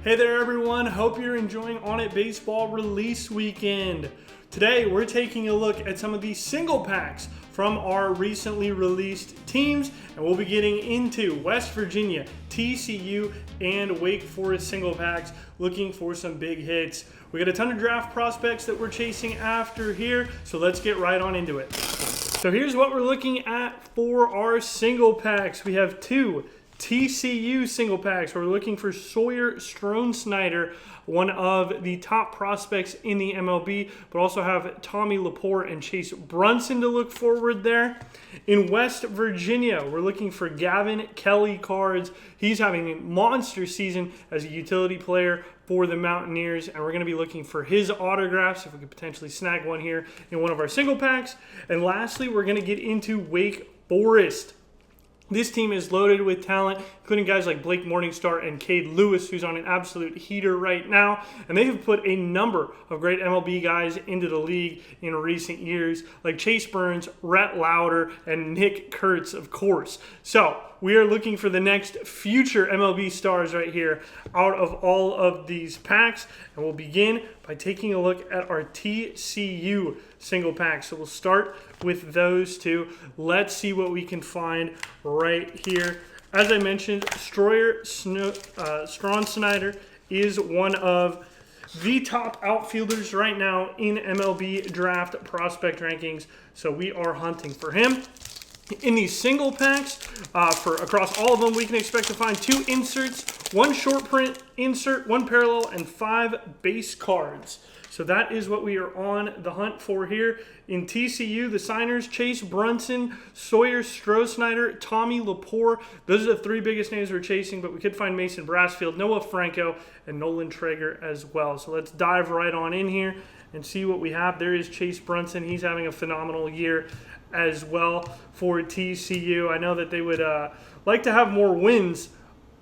Hey there everyone, hope you're enjoying Onit Baseball release weekend. Today we're taking a look at some of the single packs from our recently released teams, and we'll be getting into West Virginia, TCU, and Wake Forest single packs, looking for some big hits. We got a ton of draft prospects that we're chasing after here, so let's get right on into it. So here's what we're looking at for our single packs. We have two TCU single packs. We're looking for Sawyer Strohn-Snyder, one of the top prospects in the MLB, but also have Tommy Laporte and Chase Brunson to look forward there. In West Virginia, we're looking for Gavin Kelly cards. He's having a monster season as a utility player for the Mountaineers, and we're going to be looking for his autographs if we could potentially snag one here in one of our single packs. And lastly, we're going to get into Wake Forest. This team is loaded with talent, including guys like Blake Morningstar and Cade Lewis, who's on an absolute heater right now. And they have put a number of great MLB guys into the league in recent years, like Chase Burns, Rhett Lauder, and Nick Kurtz, of course. So we are looking for the next future MLB stars right here out of all of these packs. And we'll begin by taking a look at our TCU single pack. So we'll start with those two. Let's see what we can find right here. As I mentioned, Strohn-Snyder is one of the top outfielders right now in MLB draft prospect rankings. So we are hunting for him. In these single packs, for across all of them, we can expect to find 2 inserts, 1 short print insert, 1 parallel, and 5 base cards. So that is what we are on the hunt for here. In TCU, the signers, Chase Brunson, Sawyer Strohn-Snyder, Tommy Laporte. Those are the 3 biggest names we're chasing, but we could find Mason Brassfield, Noah Franco, and Nolan Traeger as well. So let's dive right on in here and see what we have. There is Chase Brunson. He's having a phenomenal year as well for TCU. I know that they would like to have more wins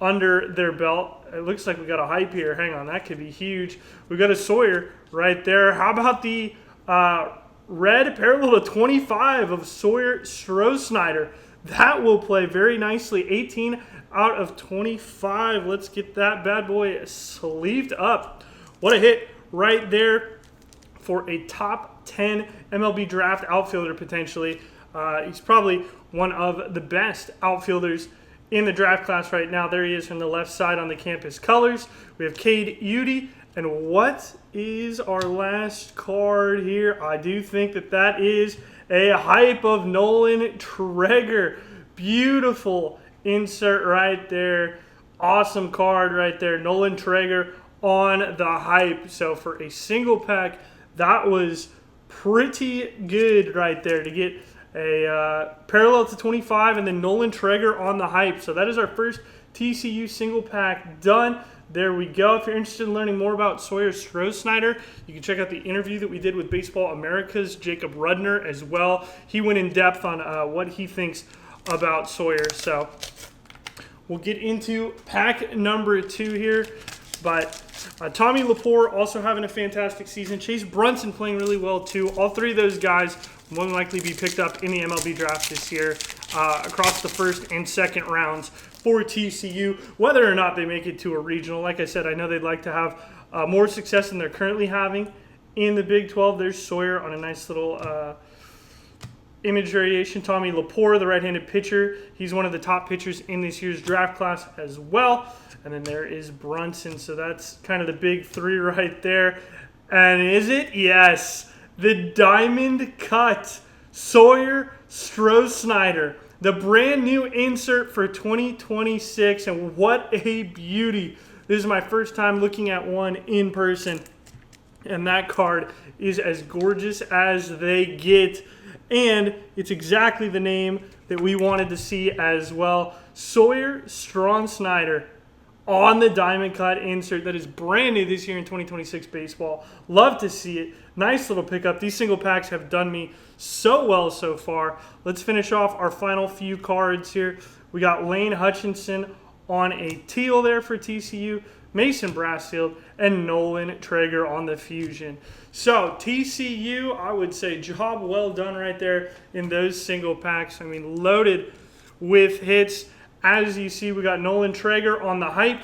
under their belt. It looks like we got a hype here. Hang on, that could be huge. We got a Sawyer right there. How about the red parallel to 25 of Sawyer Strohn-Snyder? That will play very nicely. 18 out of 25. Let's get that bad boy sleeved up. What a hit right there for a top 10 MLB draft outfielder potentially. He's probably one of the best outfielders in the draft class right now. There he is from the left side on the campus colors. We have Cade Udy. And what is our last card here? I do think that is a hype of Nolan Traeger. Beautiful insert right there. Awesome card right there. Nolan Traeger on the hype. So for a single pack, that was pretty good right there to get a parallel to 25 and then Nolan Traeger on the hype. So that is our first TCU single pack done. There we go. If you're interested in learning more about Sawyer Strohn-Snyder, you can check out the interview that we did with Baseball America's Jacob Rudner as well. He went in depth on what he thinks about Sawyer. So we'll get into pack number 2 here. But Tommy Laporte also having a fantastic season. Chase Brunson playing really well too. All 3 of those guys will more than likely be picked up in the MLB draft this year across the first and second rounds for TCU, whether or not they make it to a regional. Like I said, I know they'd like to have more success than they're currently having in the Big 12. There's Sawyer on a nice little image variation. Tommy Laporte, the right-handed pitcher. He's one of the top pitchers in this year's draft class as well. And then there is Brunson. So that's kind of the big 3 right there. And is it? Yes. The diamond cut Sawyer Strohn-Snyder. The brand new insert for 2026. And what a beauty. This is my first time looking at one in person. And that card is as gorgeous as they get. And it's exactly the name that we wanted to see as well. Sawyer Strohn-Snyder on the diamond cut insert that is brand new this year in 2026 baseball. Love to see it. Nice little pickup. These single packs have done me so well so far. Let's finish off our final few cards here. We got Lane Hutchinson on a teal there for TCU, Mason Brassfield, and Nolan Traeger on the fusion. So TCU, I would say job well done right there in those single packs. I mean, loaded with hits. As you see, we got Nolan Traeger on the hype.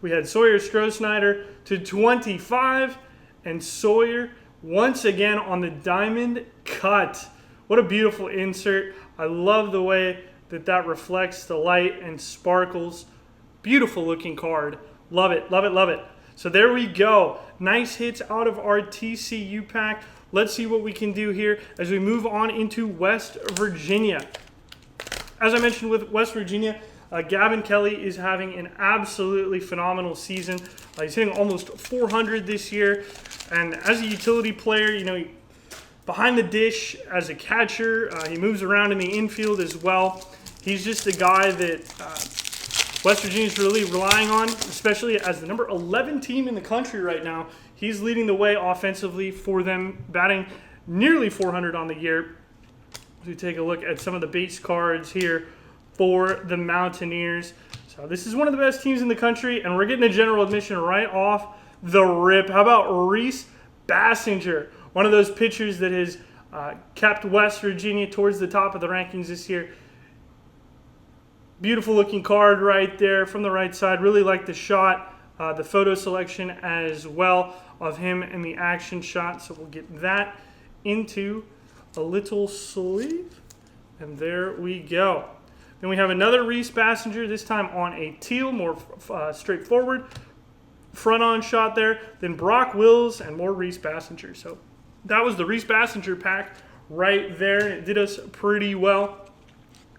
We had Sawyer Stroh-Snyder to 25, and Sawyer once again on the diamond cut. What a beautiful insert. I love the way that reflects the light and sparkles. Beautiful looking card. Love it, love it, love it. So there we go. Nice hits out of our TCU pack. Let's see what we can do here as we move on into West Virginia. As I mentioned with West Virginia, Gavin Kelly is having an absolutely phenomenal season. He's hitting almost 400 this year. And as a utility player, you know, behind the dish as a catcher, he moves around in the infield as well. He's just a guy that West Virginia is really relying on, especially as the number 11 team in the country right now. He's leading the way offensively for them, batting nearly 400 on the year. As we take a look at some of the base cards here for the Mountaineers. So this is one of the best teams in the country, and we're getting a general admission right off the rip. How about Reese Bassinger, one of those pitchers that has kept West Virginia towards the top of the rankings this year. Beautiful looking card right there from the right side. Really like the shot, the photo selection as well of him in the action shot. So we'll get that into a little sleeve, and there we go. Then we have another Reese Bassinger, this time on a teal, more straightforward front-on shot there. Then Brock Wills and more Reese Bassinger. So that was the Reese Bassinger pack right there, and it did us pretty well.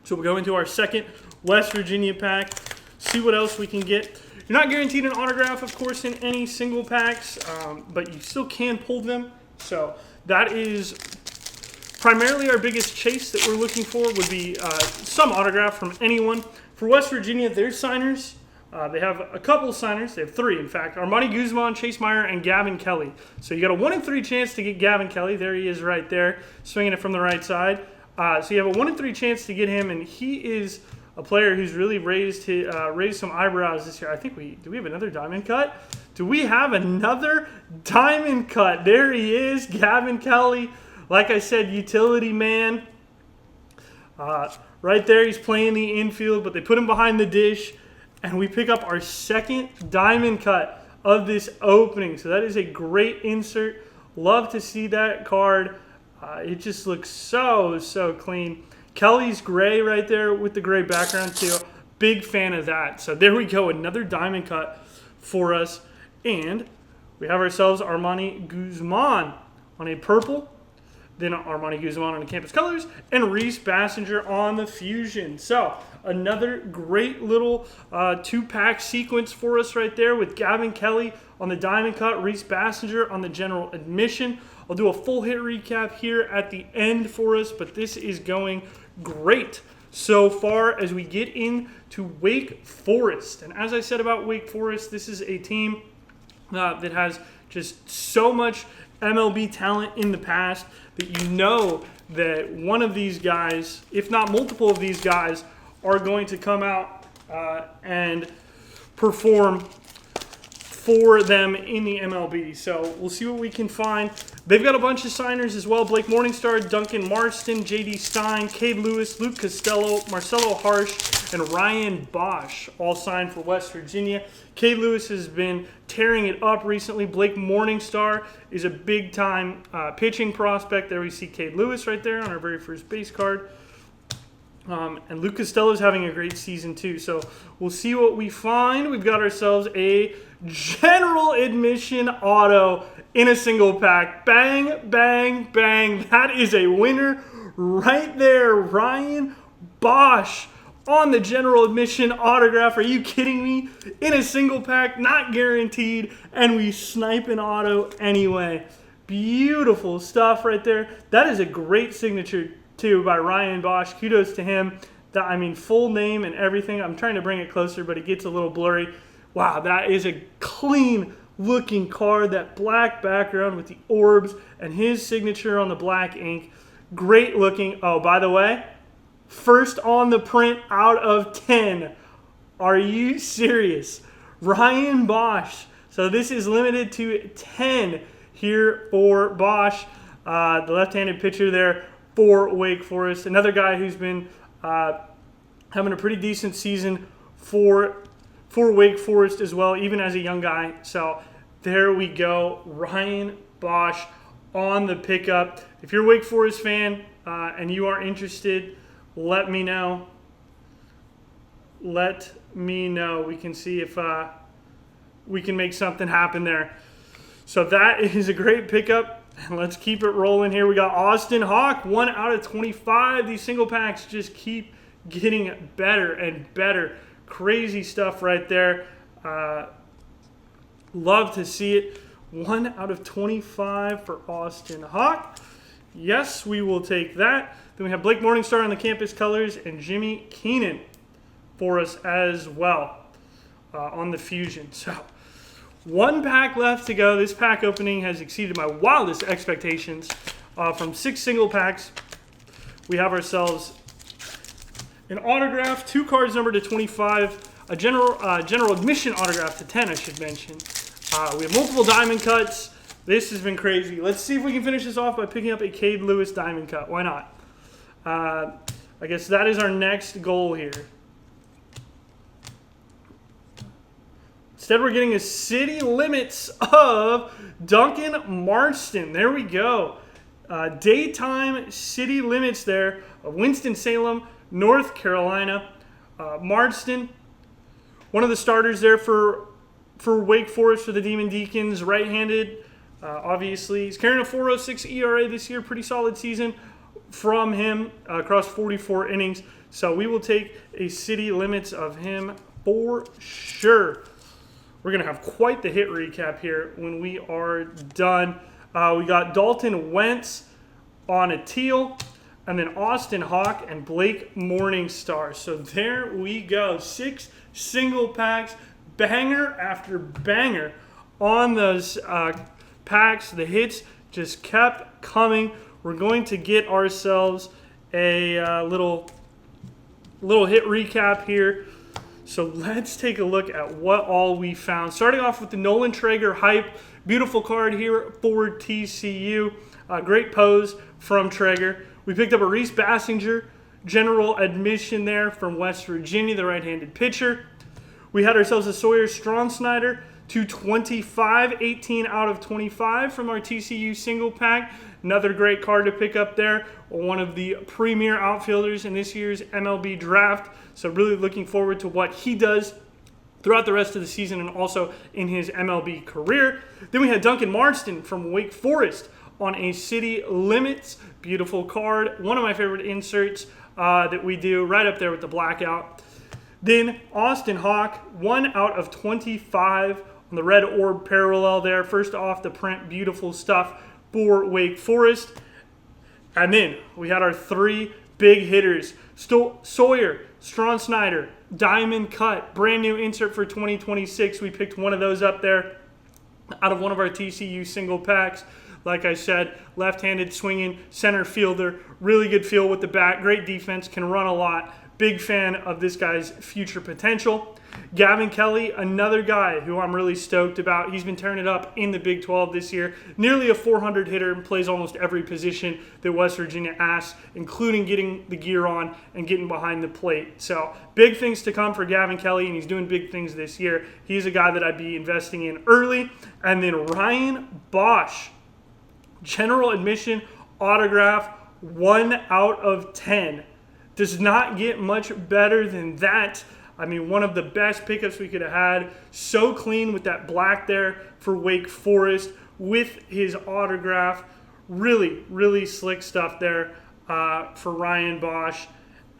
So we'll go into our second West Virginia pack, see what else we can get. You're not guaranteed an autograph, of course, in any single packs, but you still can pull them. So that is primarily our biggest chase that we're looking for, would be some autograph from anyone. For West Virginia, their signers, they have a couple signers. They have three, in fact. Armani Guzman, Chase Meyer, and Gavin Kelly. So you got a 1 in 3 chance to get Gavin Kelly. There he is right there, swinging it from the right side. So you have a 1 in 3 chance to get him, and he is a player who's really raised some eyebrows this year. I think do we have another diamond cut? Do we have another diamond cut? There he is, Gavin Kelly. Like I said, utility man. Right there, he's playing the infield, but they put him behind the dish, and we pick up our second diamond cut of this opening. So that is a great insert. Love to see that card. It just looks so, so clean. Kelly's gray right there with the gray background too. Big fan of that. So there we go, another diamond cut for us. And we have ourselves Armani Guzman on a purple. Then Armani Guzman on the campus colors, and Reese Bassinger on the fusion. So another great little two-pack sequence for us right there with Gavin Kelly on the diamond cut, Reese Bassinger on the general admission. I'll do a full hit recap here at the end for us, but this is going great so far as we get into Wake Forest. And as I said about Wake Forest, this is a team that has just so much MLB talent in the past that you know that one of these guys, if not multiple of these guys, are going to come out and perform for them in the MLB. So we'll see what we can find. They've got a bunch of signers as well. Blake Morningstar, Duncan Marston, J.D. Stein, Cade Lewis, Luke Costello, Marcelo Harsh, and Ryan Bosch all signed for West Virginia. Cade Lewis has been tearing it up recently. Blake Morningstar is a big-time pitching prospect. There we see Cade Lewis right there on our very first base card. And Luke Costello is having a great season too. So we'll see what we find. We've got ourselves a general admission auto in a single pack. Bang, bang, bang. That is a winner right there. Ryan Bosch on the general admission autograph. Are you kidding me? In a single pack, not guaranteed, and we snipe an auto anyway. Beautiful stuff right there. That is a great signature too by Ryan Bosch. Kudos to him. I mean, full name and everything. I'm trying to bring it closer, but it gets a little blurry. Wow, that is a clean looking card. That black background with the orbs and his signature on the black ink. Great looking. Oh, by the way, first on the print out of 10. Are you serious? Ryan Bosch. So this is limited to 10 here for Bosch, the left-handed pitcher there for Wake Forest. Another guy who's been having a pretty decent season for for Wake Forest as well, even as a young guy. So there we go. Ryan Bosch on the pickup. If you're a Wake Forest fan and you are interested, let me know. Let me know. We can see if we can make something happen there. So that is a great pickup. And let's keep it rolling here. We got Austin Hawk, 1 out of 25. These single packs just keep getting better and better. Crazy stuff right there. Love to see it. 1 out of 25 for Austin Hawk. Yes, we will take that. Then we have Blake Morningstar on the campus colors and Jimmy Keenan for us as well on the Fusion. So 1 pack left to go. This pack opening has exceeded my wildest expectations. From 6 single packs, we have ourselves an autograph, 2 cards numbered to 25, a general admission autograph to 10, I should mention. We have multiple diamond cuts. This has been crazy. Let's see if we can finish this off by picking up a Cade Lewis diamond cut. Why not? I guess that is our next goal here. Instead, we're getting a city limits of Duncan Marston. There we go. Daytime city limits there of Winston-Salem, North Carolina. Marston, one of the starters there for Wake Forest for the Demon Deacons, right-handed. Obviously, he's carrying a 4.06 ERA this year. Pretty solid season from him across 44 innings. So we will take a city limits of him for sure. We're going to have quite the hit recap here when we are done. We got Dalton Wentz on a teal, and then Austin Hawk and Blake Morningstar. So there we go. 6 single packs, banger after banger on those packs. The hits just kept coming. We're going to get ourselves a little hit recap here. So let's take a look at what all we found. Starting off with the Nolan Traeger hype. Beautiful card here for TCU. Great pose from Traeger. We picked up a Reese Bassinger general admission there from West Virginia, the right-handed pitcher. We had ourselves a Sawyer Strong-Snyder to 25, 18 out of 25 from our TCU single pack. Another great card to pick up there. One of the premier outfielders in this year's MLB draft. So really looking forward to what he does throughout the rest of the season and also in his MLB career. Then we had Duncan Marston from Wake Forest on a city limits. Beautiful card. One of my favorite inserts that we do, right up there with the blackout. Then Austin Hawk, 1 out of 25 on the red orb parallel there. First off the print, beautiful stuff for Wake Forest. And then we had our 3 big hitters. Sawyer, Strong-Snyder, Diamond Cut, brand new insert for 2026. We picked one of those up there out of one of our TCU single packs. Like I said, left-handed swinging center fielder. Really good feel with the bat. Great defense, can run a lot. Big fan of this guy's future potential. Gavin Kelly, another guy who I'm really stoked about. He's been tearing it up in the Big 12 this year. Nearly a 400 hitter and plays almost every position that West Virginia asks, including getting the gear on and getting behind the plate. So big things to come for Gavin Kelly, and he's doing big things this year. He's a guy that I'd be investing in early. And then Ryan Bosch, general admission autograph, 1 out of 10. Does not get much better than that. I mean, one of the best pickups we could have had. So clean with that black there for Wake Forest with his autograph. Really, really slick stuff there for Ryan Bosch.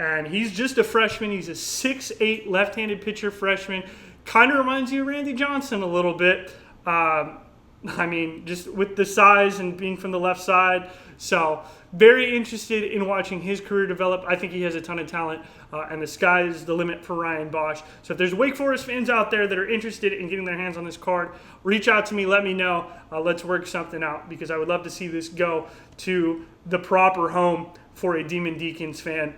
And he's just a freshman. He's a 6'8 left-handed pitcher freshman. Kind of reminds you of Randy Johnson a little bit. I mean, just with the size and being from the left side. So very interested in watching his career develop. I think he has a ton of talent, and the sky is the limit for Ryan Bosch. So if there's Wake Forest fans out there that are interested in getting their hands on this card, reach out to me, let me know. Let's work something out, because I would love to see this go to the proper home for a Demon Deacons fan.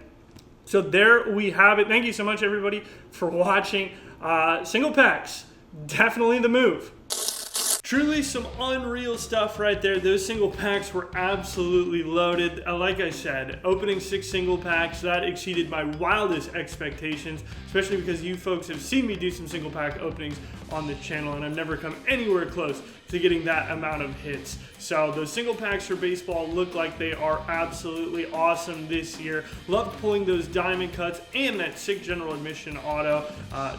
So there we have it. Thank you so much, everybody, for watching. Single packs, definitely the move. Truly some unreal stuff right there. Those single packs were absolutely loaded. Like I said, opening 6 single packs, that exceeded my wildest expectations, especially because you folks have seen me do some single pack openings on the channel, and I've never come anywhere close to getting that amount of hits. So those single packs for baseball look like they are absolutely awesome this year. Loved pulling those diamond cuts and that sick general admission auto.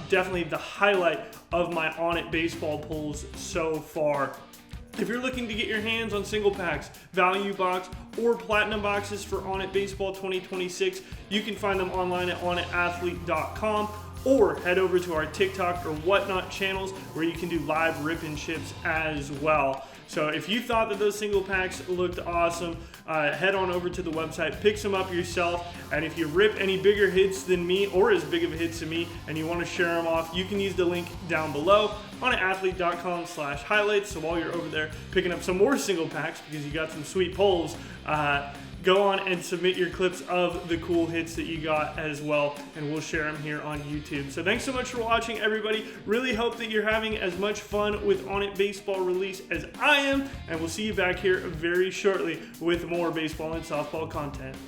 Definitely the highlight of my Onit baseball pulls so far. If you're looking to get your hands on single packs, value box, or platinum boxes for Onit Baseball 2026, you can find them online at onitathlete.com, or head over to our TikTok or whatnot channels where you can do live rip and chips as well. So if you thought that those single packs looked awesome, head on over to the website, pick some up yourself, and if you rip any bigger hits than me, or as big of a hits to me, and you want to share them off, you can use the link down below on athlete.com/highlights. So while you're over there picking up some more single packs because you got some sweet pulls, go on and submit your clips of the cool hits that you got as well, and we'll share them here on YouTube. So thanks so much for watching, everybody. Really hope that you're having as much fun with Onit Baseball release as I am, and we'll see you back here very shortly with more baseball and softball content.